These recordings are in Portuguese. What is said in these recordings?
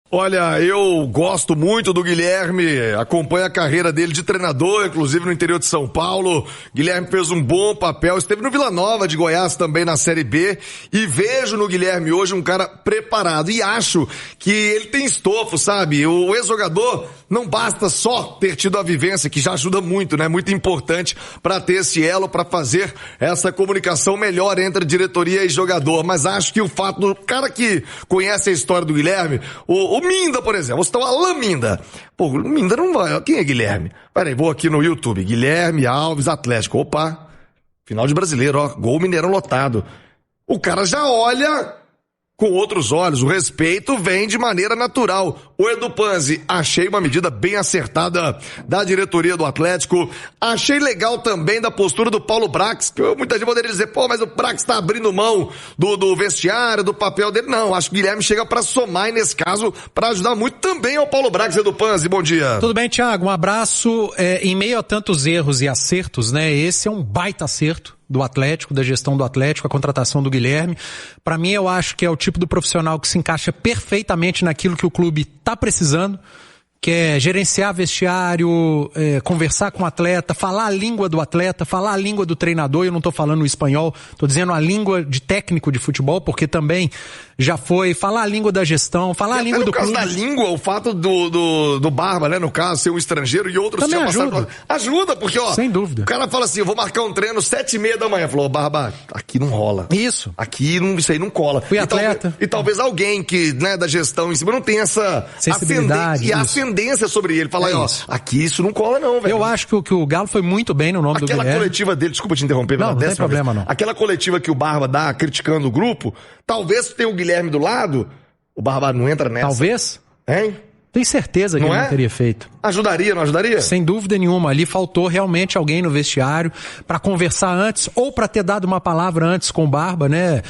Olha, eu gosto muito do Guilherme, acompanho a carreira dele de treinador, inclusive no interior de São Paulo. Guilherme fez um bom papel, esteve no Vila Nova de Goiás também na Série B e vejo no Guilherme hoje um cara preparado e acho que ele tem estofo, sabe? O ex-jogador não basta só ter tido a vivência, que já ajuda muito, né? Muito importante para ter esse elo, para fazer essa comunicação melhor entre diretoria e jogador, mas acho que o fato do cara que conhece a história do Guilherme, o Minda, por exemplo, você tá o Alain Minda. Pô, o Minda não vai. Quem é Guilherme? Peraí, vou aqui no YouTube. Guilherme Alves, Atlético. Opa, final de Brasileiro, ó. Gol Mineirão lotado. O cara já olha com outros olhos. O respeito vem de maneira natural. O Edu Panzi, achei uma medida bem acertada da diretoria do Atlético. Achei legal também da postura do Paulo Brax, que muita gente poderia dizer, pô, mas o Brax tá abrindo mão do vestiário, do papel dele. Não, acho que o Guilherme chega pra somar e nesse caso, pra ajudar muito também ao Paulo Brax. Edu Panzi, bom dia. Tudo bem, Thiago? Um abraço. Em meio a tantos erros e acertos, né? Esse é um baita acerto do Atlético, da gestão do Atlético, a contratação do Guilherme. Para mim, eu acho que é o tipo do profissional que se encaixa perfeitamente naquilo que o clube está precisando, que é gerenciar vestiário, conversar com o atleta, falar a língua do atleta, falar a língua do treinador. Eu não estou falando o espanhol, estou dizendo a língua de técnico de futebol, porque também já foi falar a língua da gestão, falar a língua do clube. No caso da língua, o fato do Barba, né, no caso, ser um estrangeiro e outros também ajuda. Ajuda, porque, ó, sem dúvida. O cara fala assim, eu vou marcar um treino 7h30 da manhã. Falou, Barba, aqui não rola. Isso. Aqui isso aí não cola. Fui atleta. Talvez alguém que, né, da gestão em cima não tenha essa sensibilidade e a ascendência sobre ele. Falar, ó, aqui isso não cola não, velho. Eu acho que o Galo foi muito bem no nome do Guilherme. Aquela coletiva dele, desculpa te interromper, não tem problema não. Aquela coletiva que o Barba dá criticando o grupo, talvez tenha o Guilherme do lado, o Barba não entra nessa. Talvez. Hein? Tenho certeza que ele não teria feito. Ajudaria, não ajudaria? Sem dúvida nenhuma. Ali faltou realmente alguém no vestiário para conversar antes ou para ter dado uma palavra antes com o Barba, né?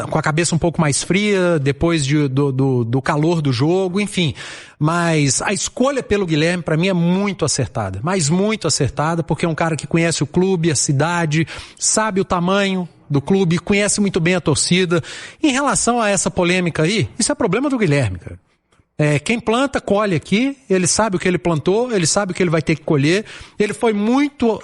Com a cabeça um pouco mais fria, depois do calor do jogo, enfim. Mas a escolha pelo Guilherme, para mim, é muito acertada. Mas muito acertada, porque é um cara que conhece o clube, a cidade, sabe o tamanho do clube, conhece muito bem a torcida. Em relação a essa polêmica aí, isso é problema do Guilherme, cara. Quem planta, colhe aqui, ele sabe o que ele plantou, ele sabe o que ele vai ter que colher, ele foi muito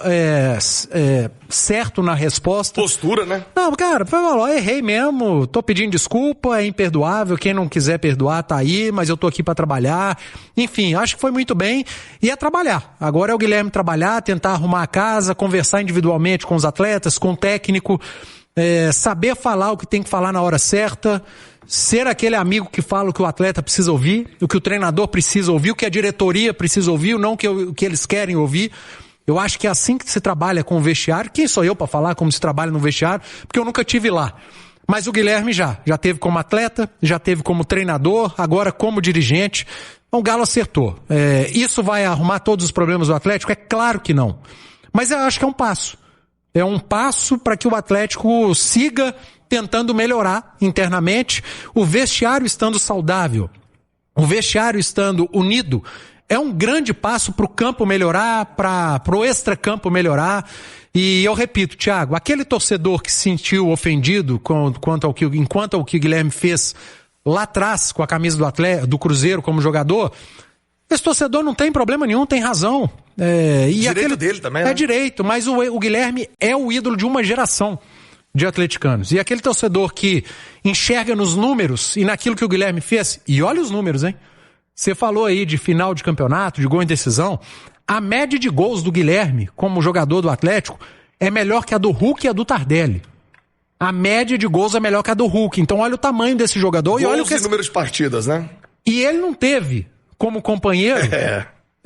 certo na resposta. Postura, né? Não, cara, errei mesmo, tô pedindo desculpa, é imperdoável, quem não quiser perdoar tá aí, mas eu tô aqui pra trabalhar. Enfim, acho que foi muito bem e é trabalhar. Agora é o Guilherme trabalhar, tentar arrumar a casa, conversar individualmente com os atletas, com o técnico, saber falar o que tem que falar na hora certa, ser aquele amigo que fala o que o atleta precisa ouvir, o que o treinador precisa ouvir, o que a diretoria precisa ouvir, não o que eles querem ouvir. Eu acho que é assim que se trabalha com o vestiário. Quem sou eu para falar como se trabalha no vestiário? Porque eu nunca tive lá. Mas o Guilherme já teve como atleta, já teve como treinador, agora como dirigente. O Galo acertou. Isso vai arrumar todos os problemas do Atlético? É claro que não. Mas eu acho que é um passo. É um passo para que o Atlético siga tentando melhorar internamente, o vestiário estando saudável, o vestiário estando unido, é um grande passo para o campo melhorar, para o extracampo melhorar. E eu repito, Thiago, aquele torcedor que se sentiu ofendido enquanto ao que o Guilherme fez lá atrás com a camisa do Cruzeiro como jogador, esse torcedor não tem problema nenhum, tem razão. Direito dele também, né? É direito, mas o Guilherme é o ídolo de uma geração de atleticanos. E aquele torcedor que enxerga nos números e naquilo que o Guilherme fez, e olha os números, hein? Você falou aí de final de campeonato, de gol em decisão, a média de gols do Guilherme como jogador do Atlético é melhor que a do Hulk e a do Tardelli. A média de gols é melhor que a do Hulk. Então olha o tamanho desse jogador. Gols e olha o que número de partidas, né? E ele não teve como companheiro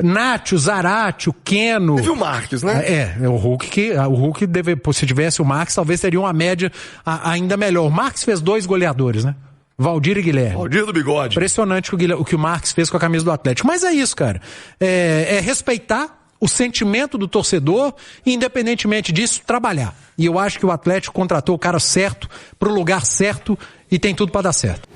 Nacho, Zarate, o Keno. Teve o Marques, né? O Hulk se tivesse o Marques, talvez teria uma média ainda melhor. O Marques fez 2 goleadores, né? Valdir e Guilherme. Valdir do bigode. Impressionante o que o Marques fez com a camisa do Atlético. Mas é isso, cara. É respeitar o sentimento do torcedor e, independentemente disso, trabalhar. E eu acho que o Atlético contratou o cara certo, pro lugar certo e tem tudo para dar certo.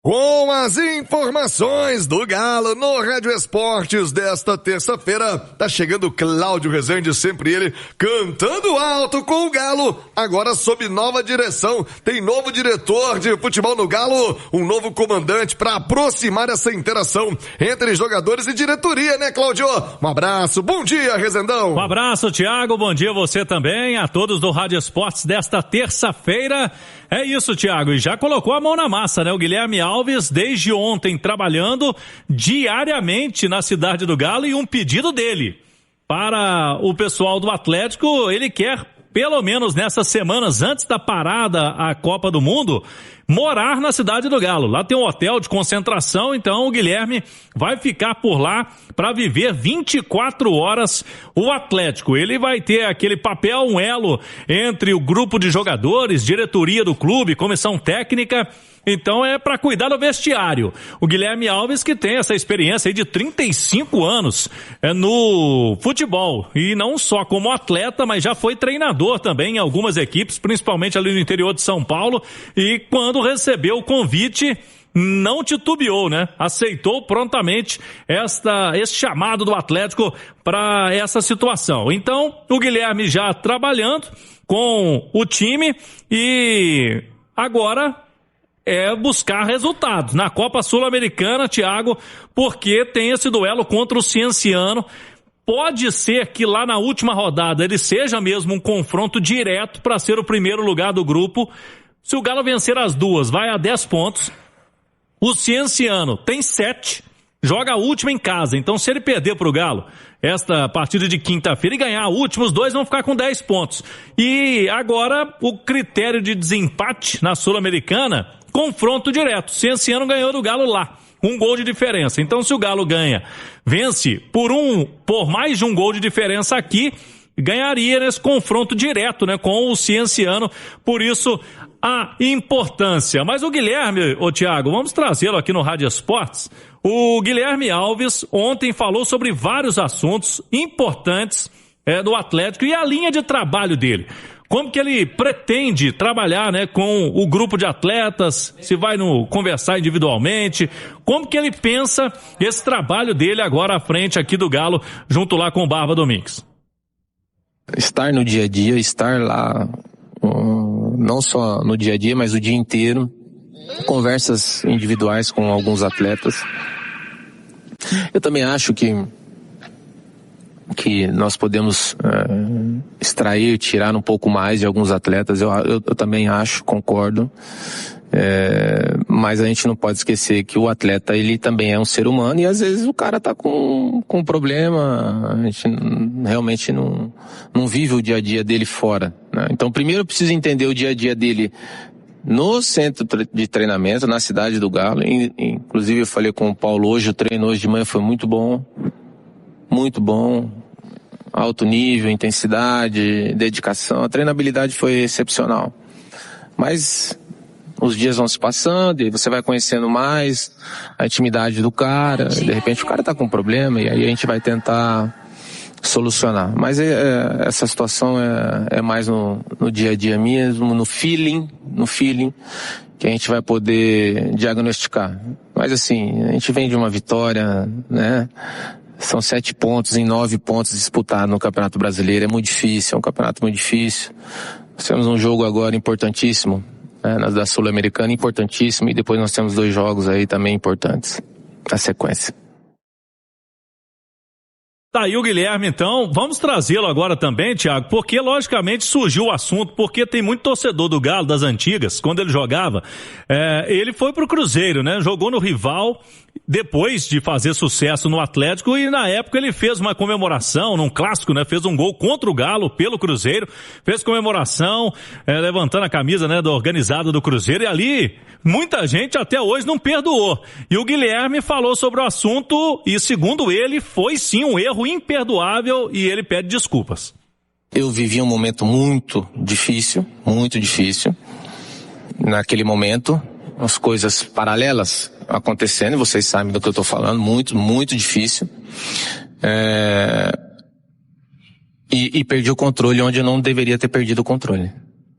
Com as informações do Galo no Rádio Esportes desta terça-feira, tá chegando Cláudio Rezende, sempre ele cantando alto com o Galo, agora sob nova direção, tem novo diretor de futebol no Galo, um novo comandante para aproximar essa interação entre jogadores e diretoria, né, Cláudio? Um abraço, bom dia, Rezendão. Um abraço, Thiago, bom dia a você também, a todos do Rádio Esportes desta terça-feira. É isso, Thiago, e já colocou a mão na massa, né? O Guilherme Alves, desde ontem, trabalhando diariamente na cidade do Galo, e um pedido dele para o pessoal do Atlético, ele quer, pelo menos nessas semanas antes da parada à Copa do Mundo, morar na cidade do Galo. Lá tem um hotel de concentração, então o Guilherme vai ficar por lá para viver 24 horas o Atlético. Ele vai ter aquele papel, um elo entre o grupo de jogadores, diretoria do clube, comissão técnica. Então é para cuidar do vestiário. O Guilherme Alves, que tem essa experiência aí de 35 anos no futebol, e não só como atleta, mas já foi treinador também em algumas equipes, principalmente ali no interior de São Paulo, e quando recebeu o convite, não titubeou, né? Aceitou prontamente esse chamado do Atlético para essa situação. Então, o Guilherme já trabalhando com o time, e agora é buscar resultados na Copa Sul-Americana, Thiago, porque tem esse duelo contra o Cienciano. Pode ser que lá na última rodada ele seja mesmo um confronto direto para ser o primeiro lugar do grupo. Se o Galo vencer as duas, vai a 10 pontos. O Cienciano tem 7, joga a última em casa. Então, se ele perder para o Galo esta partida de quinta-feira e ganhar a última, os dois vão ficar com 10 pontos. E agora, o critério de desempate na Sul-Americana, confronto direto. Cienciano ganhou do Galo lá, 1 gol de diferença. Então, se o Galo vence por mais de 1 gol de diferença aqui, ganharia nesse confronto direto, né, com o Cienciano. Por isso, a importância. Mas o Guilherme, Thiago, vamos trazê-lo aqui no Rádio Esportes. O Guilherme Alves ontem falou sobre vários assuntos importantes do Atlético e a linha de trabalho dele. Como que ele pretende trabalhar, né, com o grupo de atletas, se vai conversar individualmente, como que ele pensa esse trabalho dele agora à frente aqui do Galo, junto lá com o Barba Domingues. Estar no dia a dia, estar lá, não só no dia a dia, mas o dia inteiro, conversas individuais com alguns atletas. Eu também acho que nós podemos extrair, tirar um pouco mais de alguns atletas. Eu também acho, concordo. Mas a gente não pode esquecer que o atleta, ele também é um ser humano, e às vezes o cara tá com um problema, a gente realmente não vive o dia a dia dele fora, né? Então, primeiro eu preciso entender o dia a dia dele no centro de treinamento, na cidade do Galo. Inclusive eu falei com o Paulo hoje, o treino hoje de manhã foi muito bom, alto nível, intensidade, dedicação, a treinabilidade foi excepcional. Mas os dias vão se passando e você vai conhecendo mais a intimidade do cara, e de repente o cara tá com um problema, e aí a gente vai tentar solucionar. Mas essa situação é mais no dia a dia mesmo, no feeling que a gente vai poder diagnosticar. Mas assim, a gente vem de uma vitória, né? São 7 pontos em 9 pontos disputados no Campeonato Brasileiro. É muito difícil, é um campeonato muito difícil. Nós temos um jogo agora importantíssimo, da Sul-Americana, importantíssimo, e depois nós temos 2 jogos aí também importantes na sequência. Tá aí o Guilherme, então, vamos trazê-lo agora também, Thiago, porque logicamente surgiu o assunto, porque tem muito torcedor do Galo, das antigas, quando ele jogava, ele foi pro Cruzeiro, né, jogou no rival, depois de fazer sucesso no Atlético, e na época ele fez uma comemoração, num clássico, né, fez um gol contra o Galo pelo Cruzeiro, fez comemoração, levantando a camisa, né, da organizada do Cruzeiro, e ali muita gente até hoje não perdoou. E o Guilherme falou sobre o assunto, e segundo ele, foi sim um erro imperdoável, e ele pede desculpas. Eu vivi um momento muito difícil, naquele momento, as coisas paralelas acontecendo, vocês sabem do que eu estou falando, muito, muito difícil. E perdi o controle onde eu não deveria ter perdido o controle.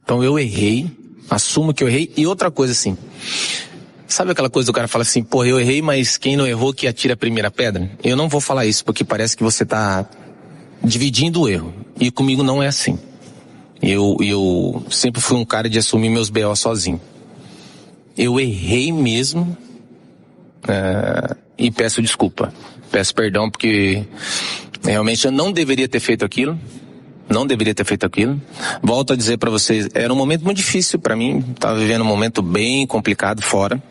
Então eu errei, assumo que eu errei. E outra coisa assim, Sabe aquela coisa do cara fala assim, pô, eu errei, mas quem não errou que atira a primeira pedra? Eu não vou falar isso, porque parece que você tá dividindo o erro. E comigo não é assim. Eu sempre fui um cara de assumir meus B.O. sozinho. Eu errei mesmo, e peço desculpa. Peço perdão porque realmente eu não deveria ter feito aquilo. Não deveria ter feito aquilo. Volto a dizer pra vocês, era um momento muito difícil pra mim. Tava vivendo um momento bem complicado fora.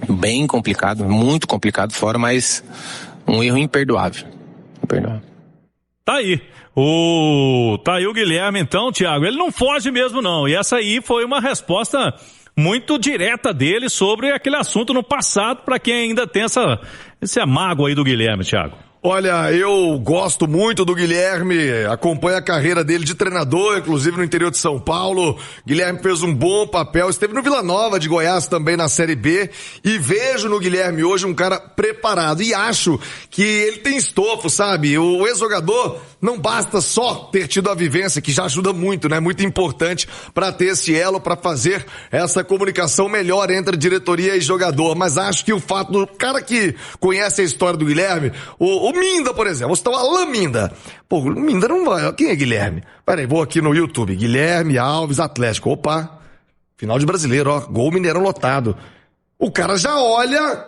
Bem complicado, muito complicado fora, mas um erro imperdoável. Imperdoável. Tá aí o Guilherme então, Thiago, ele não foge mesmo não, e essa aí foi uma resposta muito direta dele sobre aquele assunto no passado, para quem ainda tem essa mágoa aí do Guilherme, Thiago. Olha, eu gosto muito do Guilherme, acompanho a carreira dele de treinador, inclusive no interior de São Paulo. Guilherme fez um bom papel, esteve no Vila Nova de Goiás também na Série B, e vejo no Guilherme hoje um cara preparado, e acho que ele tem estofo, sabe? O ex-jogador não basta só ter tido a vivência, que já ajuda muito, né? Muito importante para ter esse elo, para fazer essa comunicação melhor entre diretoria e jogador, mas acho que o fato do cara que conhece a história do Guilherme, o Minda, por exemplo, você tá o Alan Minda. Pô, o Minda não vai. Quem é Guilherme? Peraí, vou aqui no YouTube. Guilherme Alves, Atlético. Opa, final de Brasileiro, ó. Gol Mineirão lotado. O cara já olha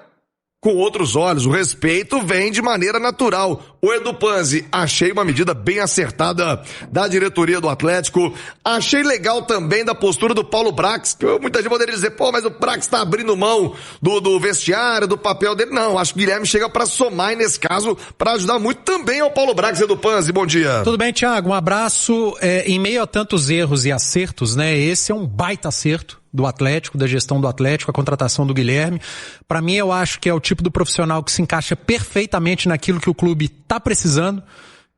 com outros olhos. O respeito vem de maneira natural. O Edu Panzi, achei uma medida bem acertada da diretoria do Atlético. Achei legal também da postura do Paulo Brax, que muita gente poderia dizer, pô, mas o Brax tá abrindo mão do vestiário, do papel dele. Não, acho que o Guilherme chega pra somar, e nesse caso, pra ajudar muito também ao Paulo Brax. Edu Panzi, bom dia. Tudo bem, Thiago? Um abraço. Em meio a tantos erros e acertos, né? Esse é um baita acerto do Atlético, da gestão do Atlético, a contratação do Guilherme. Para mim, eu acho que é o tipo do profissional que se encaixa perfeitamente naquilo que o clube está precisando,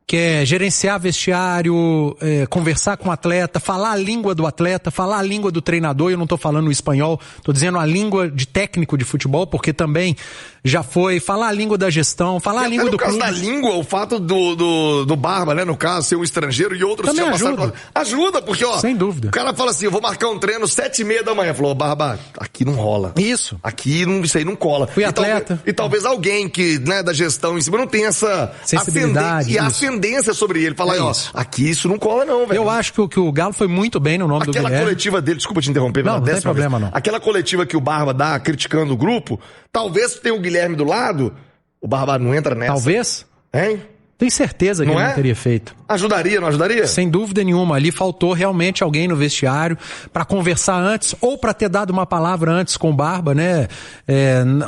que é gerenciar vestiário, conversar com o atleta, falar a língua do atleta, falar a língua do treinador. Eu não estou falando o espanhol, estou dizendo a língua de técnico de futebol, porque também já foi falar a língua da gestão, falar a língua do clube. No caso da língua, o fato do Barba, né, no caso, ser um estrangeiro, e outros também já ajuda. passaram. Ajuda, porque, ó, sem dúvida. O cara fala assim, eu vou marcar um treino 7h30 da manhã. Falou, Barba, aqui não rola. Isso. Aqui isso aí não cola. Fui atleta. E talvez alguém que, né, da gestão em cima não tenha essa sensibilidade ascendência sobre ele. Falar, ó, aqui isso não cola não, velho. Eu acho que o Galo foi muito bem no nome do Guilherme. Aquela coletiva dele, desculpa te interromper, não tem problema não. Aquela coletiva que o Barba dá criticando o grupo, talvez tenha o Guilherme do lado, o Barba não entra nessa. Talvez. Hein? Tenho certeza que ele não teria feito. Ajudaria, não ajudaria? Sem dúvida nenhuma. Ali faltou realmente alguém no vestiário para conversar antes, ou para ter dado uma palavra antes com o Barba, né?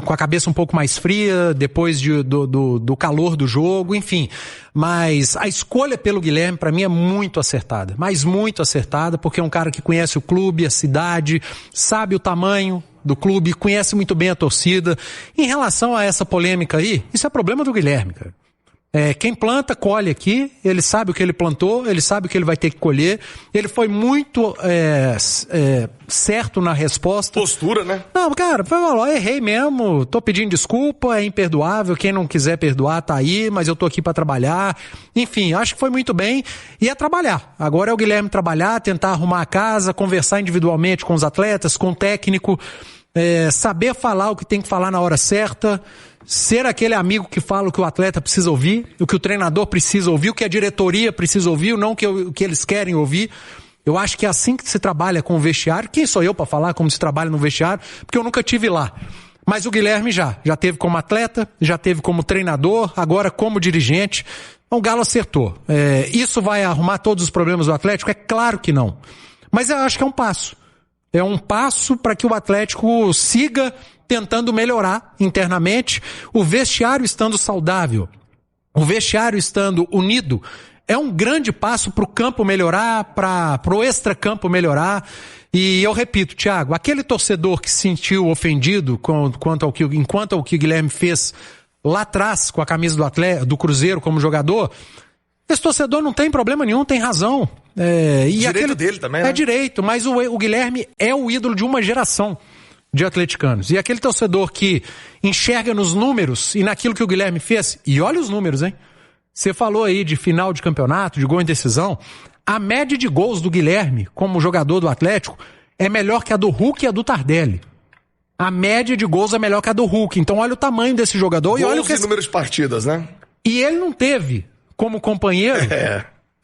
Com a cabeça um pouco mais fria, depois do calor do jogo, enfim. Mas a escolha pelo Guilherme, para mim, é muito acertada. Mas muito acertada, porque é um cara que conhece o clube, a cidade, sabe o tamanho do clube, conhece muito bem a torcida. Em relação a essa polêmica aí, isso é problema do Guilherme, cara. Quem planta, colhe aqui, ele sabe o que ele plantou, ele sabe o que ele vai ter que colher, ele foi muito certo na resposta. Postura, né? Não, cara, falou, errei mesmo, tô pedindo desculpa, é imperdoável, quem não quiser perdoar tá aí, mas eu tô aqui pra trabalhar. Enfim, acho que foi muito bem, e é trabalhar. Agora é o Guilherme trabalhar, tentar arrumar a casa, conversar individualmente com os atletas, com o técnico, saber falar o que tem que falar na hora certa, ser aquele amigo que fala o que o atleta precisa ouvir, o que o treinador precisa ouvir, o que a diretoria precisa ouvir, não o que eles querem ouvir. Eu acho que é assim que se trabalha com o vestiário. Quem sou eu para falar como se trabalha no vestiário? Porque eu nunca tive lá. Mas o Guilherme já teve como atleta, já teve como treinador, agora como dirigente. O Galo acertou. Isso vai arrumar todos os problemas do Atlético? É claro que não. Mas eu acho que é um passo. É um passo para que o Atlético siga tentando melhorar internamente, o vestiário estando saudável, o vestiário estando unido, é um grande passo para o campo melhorar, para o extracampo melhorar. E eu repito, Thiago, aquele torcedor que se sentiu ofendido enquanto ao que o Guilherme fez lá atrás com a camisa do Cruzeiro como jogador, esse torcedor não tem problema nenhum, tem razão. Direito dele também, né? É direito, mas o Guilherme é o ídolo de uma geração de atleticanos. E aquele torcedor que enxerga nos números e naquilo que o Guilherme fez, e olha os números, hein? Você falou aí de final de campeonato, de gol em decisão, a média de gols do Guilherme como jogador do Atlético é melhor que a do Hulk e a do Tardelli. A média de gols é melhor que a do Hulk. Então olha o tamanho desse jogador. Gols e olha o que e número de partidas, né? E ele não teve como companheiro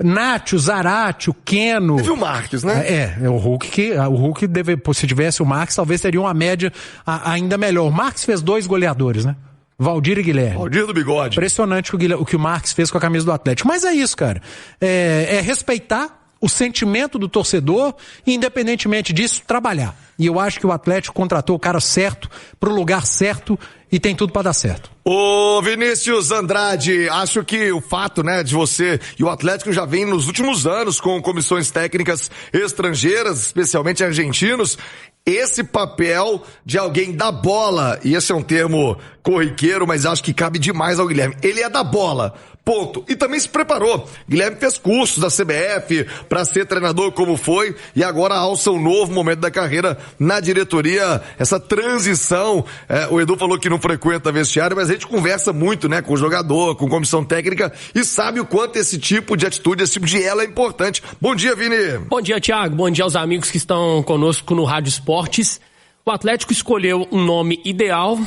Nacho, Zarate, o Keno. Teve o Marques, né? O Hulk se tivesse o Marques, talvez teria uma média ainda melhor. O Marques fez 2 goleadores, né? Valdir e Guilherme. Valdir do Bigode. Impressionante o que o Marques fez com a camisa do Atlético. Mas é isso, cara. É respeitar o sentimento do torcedor e, independentemente disso, trabalhar. E eu acho que o Atlético contratou o cara certo, pro lugar certo, e tem tudo pra dar certo. Ô Vinícius Andrade, acho que o fato, né, de você e o Atlético já vem nos últimos anos com comissões técnicas estrangeiras, especialmente argentinos, esse papel de alguém da bola, e esse é um termo corriqueiro, mas acho que cabe demais ao Guilherme. Ele é da bola, ponto. E também se preparou. Guilherme fez cursos da CBF para ser treinador como foi, e agora alça um novo momento da carreira na diretoria, essa transição. O Edu falou que não frequenta vestiário, mas a gente conversa muito, né, com o jogador, com comissão técnica, e sabe o quanto esse tipo de atitude, esse tipo de elo é importante. Bom dia, Vini. Bom dia, Thiago. Bom dia aos amigos que estão conosco no Rádio Esportes. O Atlético escolheu um nome ideal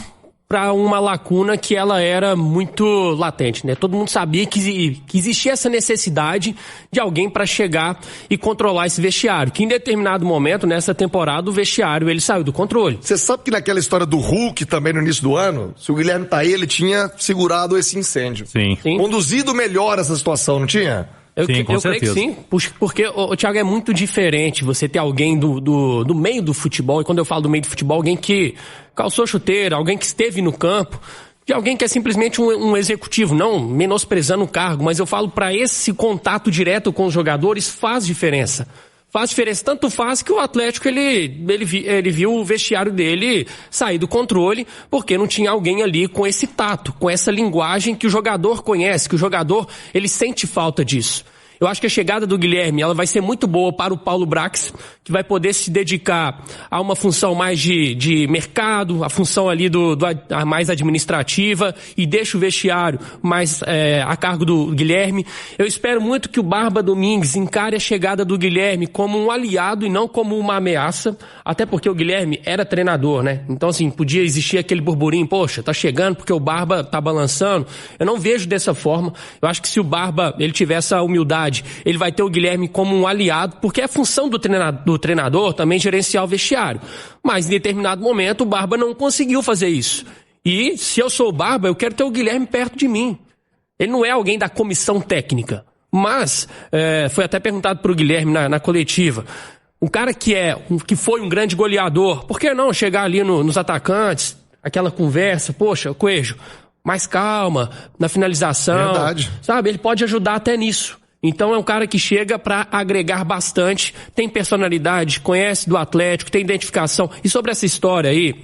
para uma lacuna que ela era muito latente, né? Todo mundo sabia que existia essa necessidade de alguém para chegar e controlar esse vestiário, que em determinado momento, nessa temporada, o vestiário ele saiu do controle. Você sabe que naquela história do Hulk também no início do ano, se o Guilherme tá aí, ele tinha segurado esse incêndio. Sim. Conduzido melhor essa situação, não tinha? Eu creio que sim, porque, Thiago, é muito diferente você ter alguém do meio do futebol, e quando eu falo do meio do futebol, alguém que calçou chuteira, alguém que esteve no campo, de alguém que é simplesmente um executivo, não menosprezando o cargo, mas eu falo para esse contato direto com os jogadores faz diferença. Faz diferença, tanto faz que o Atlético ele viu o vestiário dele sair do controle, porque não tinha alguém ali com esse tato, com essa linguagem que o jogador conhece, que o jogador ele sente falta disso. Eu acho que a chegada do Guilherme ela vai ser muito boa para o Paulo Brax, que vai poder se dedicar a uma função mais de mercado, a função ali a mais administrativa, e deixa o vestiário mais a cargo do Guilherme. Eu espero muito que o Barba Domingues encare a chegada do Guilherme como um aliado e não como uma ameaça, até porque o Guilherme era treinador, né? Então, assim, podia existir aquele burburinho, poxa, tá chegando porque o Barba tá balançando. Eu não vejo dessa forma. Eu acho que se o Barba ele tiver essa humildade, ele vai ter o Guilherme como um aliado, porque é função do treinador também gerenciar o vestiário. Mas em determinado momento o Barba não conseguiu fazer isso. E se eu sou o Barba, eu quero ter o Guilherme perto de mim. Ele não é alguém da comissão técnica. Mas, foi até perguntado para o Guilherme na coletiva, um cara que foi um grande goleador, por que não chegar ali nos atacantes, aquela conversa, poxa, Coelho, mais calma, na finalização. Verdade. Sabe, ele pode ajudar até nisso. Então é um cara que chega para agregar bastante, tem personalidade, conhece do Atlético, tem identificação. E sobre essa história aí,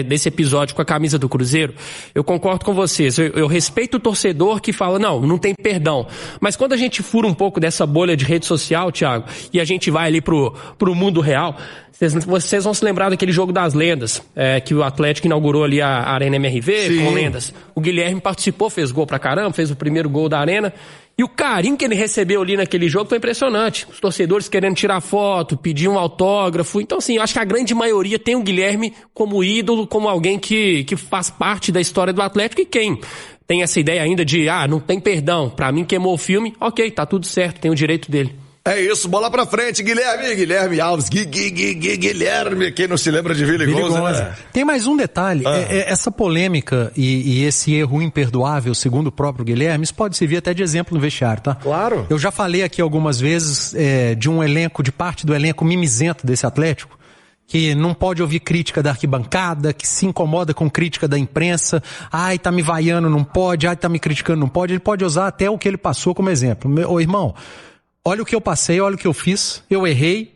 desse episódio com a camisa do Cruzeiro, eu concordo com vocês. Eu respeito o torcedor que fala, não tem perdão. Mas quando a gente fura um pouco dessa bolha de rede social, Thiago, e a gente vai ali pro mundo real, vocês vão se lembrar daquele jogo das lendas, que o Atlético inaugurou ali a Arena MRV. Sim. Com lendas. O Guilherme participou, fez gol pra caramba, fez o primeiro gol da Arena. E o carinho que ele recebeu ali naquele jogo foi impressionante. Os torcedores querendo tirar foto, pedir um autógrafo. Então, assim, eu acho que a grande maioria tem o Guilherme como ídolo, como alguém que faz parte da história do Atlético. E quem tem essa ideia ainda de, não tem perdão, pra mim queimou o filme, ok, tá tudo certo, tem o direito dele. É isso, bola pra frente, Guilherme Alves, Guilherme, quem não se lembra de Vili Gonza, né? Tem mais um detalhe, essa polêmica e esse erro imperdoável, segundo o próprio Guilherme, isso pode servir até de exemplo no vestiário, tá? Claro. Eu já falei aqui algumas vezes de parte do elenco mimizento desse Atlético, que não pode ouvir crítica da arquibancada, que se incomoda com crítica da imprensa, tá me vaiando, não pode, tá me criticando, não pode. Ele pode usar até o que ele passou como exemplo. Ô irmão, olha o que eu passei, olha o que eu fiz, eu errei,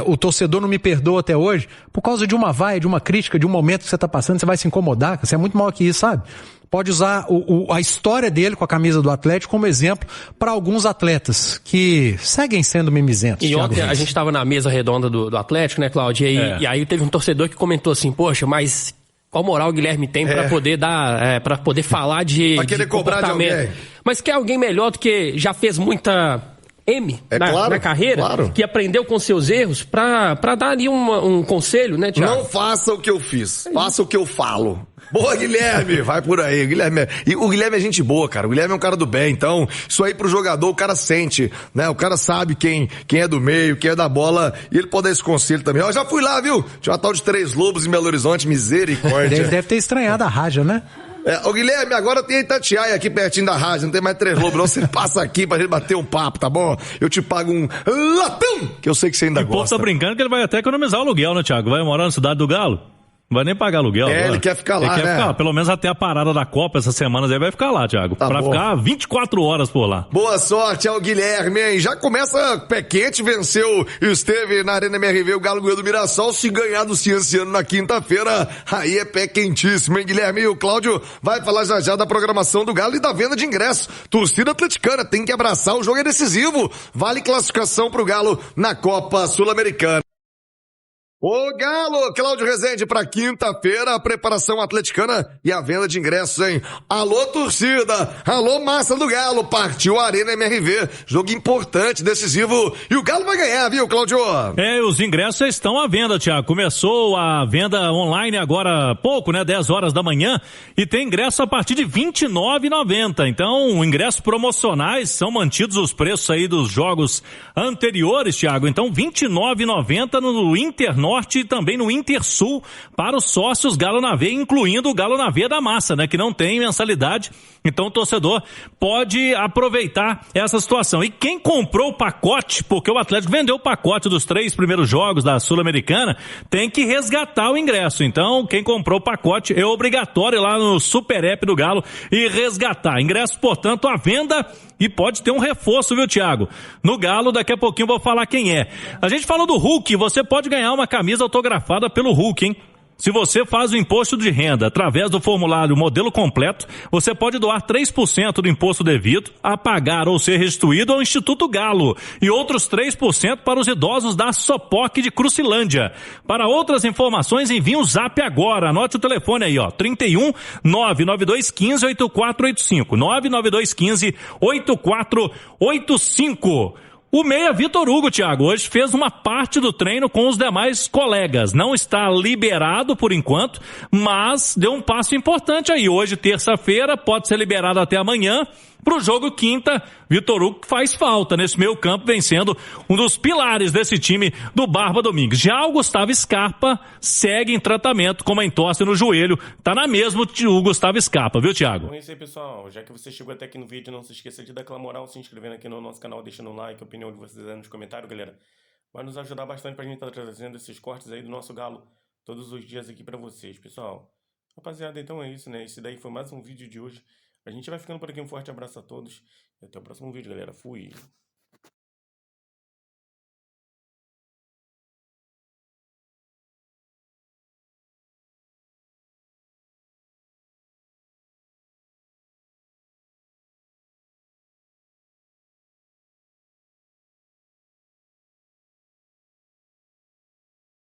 o torcedor não me perdoa até hoje, por causa de uma vaia, de uma crítica, de um momento que você tá passando, você vai se incomodar, você é muito maior que isso, sabe? Pode usar a história dele com a camisa do Atlético como exemplo para alguns atletas que seguem sendo mimizentos. E ontem a gente estava na mesa redonda do Atlético, né, Cláudio? E aí teve um torcedor que comentou assim, poxa, mas qual moral o Guilherme tem para poder para poder falar de querer cobrar de alguém. Mas quer alguém melhor do que já fez muita M claro, na carreira, claro. que aprendeu com seus erros pra dar ali um conselho, né, Thiago? Não faça o que eu fiz, faça o que eu falo. Boa, Guilherme, vai por aí, Guilherme. E o Guilherme é gente boa, cara. O Guilherme é um cara do bem, então isso aí pro jogador o cara sente, né? O cara sabe quem é do meio, quem é da bola, e ele pode dar esse conselho também. Ó, já fui lá, viu? Tinha uma tal de Três Lobos em Belo Horizonte, misericórdia. Deve ter estranhado a Raja, né? Ô Guilherme, agora tem Itatiaia aqui pertinho da rádio, não tem mais Três Lobos não, você passa aqui pra gente bater um papo, tá bom? Eu te pago um latão, que eu sei que você ainda O povo gosta. tá brincando que ele vai até economizar o aluguel, né, Thiago? Vai morar na cidade do Galo. Não vai nem pagar aluguel. Agora. Ele quer ficar lá, ele quer né? ficar lá. Pelo menos até a parada da Copa essas semanas aí vai ficar lá, Thiago. Tá pra bom. ficar 24 horas por lá. Boa sorte ao Guilherme, hein? Já começa pé quente, venceu e esteve na Arena MRV, o Galo ganhou do Mirassol, se ganhar do Cienciano na quinta-feira, aí é pé quentíssimo, hein, Guilherme? E o Cláudio vai falar já da programação do Galo e da venda de ingressos. Torcida atleticana tem que abraçar, o jogo é decisivo. Vale classificação pro Galo na Copa Sul-Americana. Ô Galo, Cláudio Rezende para quinta-feira, a preparação atleticana e a venda de ingressos, hein? Alô torcida, alô massa do Galo, partiu a Arena MRV, jogo importante, decisivo, e o Galo vai ganhar, viu, Cláudio? Os ingressos estão à venda, Thiago. Começou a venda online agora há pouco, né? 10 horas da manhã, e tem ingresso a partir de R$ 29,90. Então, ingressos promocionais são mantidos os preços aí dos jogos anteriores, Thiago. Então, R$ 29,90 no Internorte e também no Intersul para os sócios Galo na Veia, incluindo o Galo na Veia da Massa, né? Que não tem mensalidade. Então o torcedor pode aproveitar essa situação. E quem comprou o pacote, porque o Atlético vendeu o pacote dos 3 primeiros jogos da Sul-Americana, tem que resgatar o ingresso. Então quem comprou o pacote é obrigatório ir lá no Super App do Galo e resgatar. Ingresso, portanto, à venda. E pode ter um reforço, viu, Thiago? No Galo, daqui a pouquinho eu vou falar quem é. A gente falou do Hulk, você pode ganhar uma camisa autografada pelo Hulk, hein? Se você faz o imposto de renda através do formulário modelo completo, você pode doar 3% do imposto devido a pagar ou ser restituído ao Instituto Galo e outros 3% para os idosos da Sopoc de Crucilândia. Para outras informações, envie um zap agora. Anote o telefone aí, ó, 31 99215 8485. 99215 8485. O meia Vitor Hugo, Thiago, hoje fez uma parte do treino com os demais colegas. Não está liberado por enquanto, mas deu um passo importante aí. Hoje, terça-feira, pode ser liberado até amanhã. Para o jogo quinta, Vitor Hugo faz falta nesse meio campo, vencendo um dos pilares desse time do Barba Domingues. Já o Gustavo Scarpa segue em tratamento com uma entorse no joelho. Tá na mesma o Gustavo Scarpa, viu, Thiago? Então é isso aí, pessoal. Já que você chegou até aqui no vídeo, não se esqueça de dar aquela moral, se inscrevendo aqui no nosso canal, deixando um like, a opinião de vocês aí nos comentários, galera. Vai nos ajudar bastante pra gente estar trazendo esses cortes aí do nosso Galo todos os dias aqui pra vocês, pessoal. Rapaziada, então é isso, né? Esse daí foi mais um vídeo de hoje. A gente vai ficando por aqui. Um forte abraço a todos e até o próximo vídeo, galera. Fui!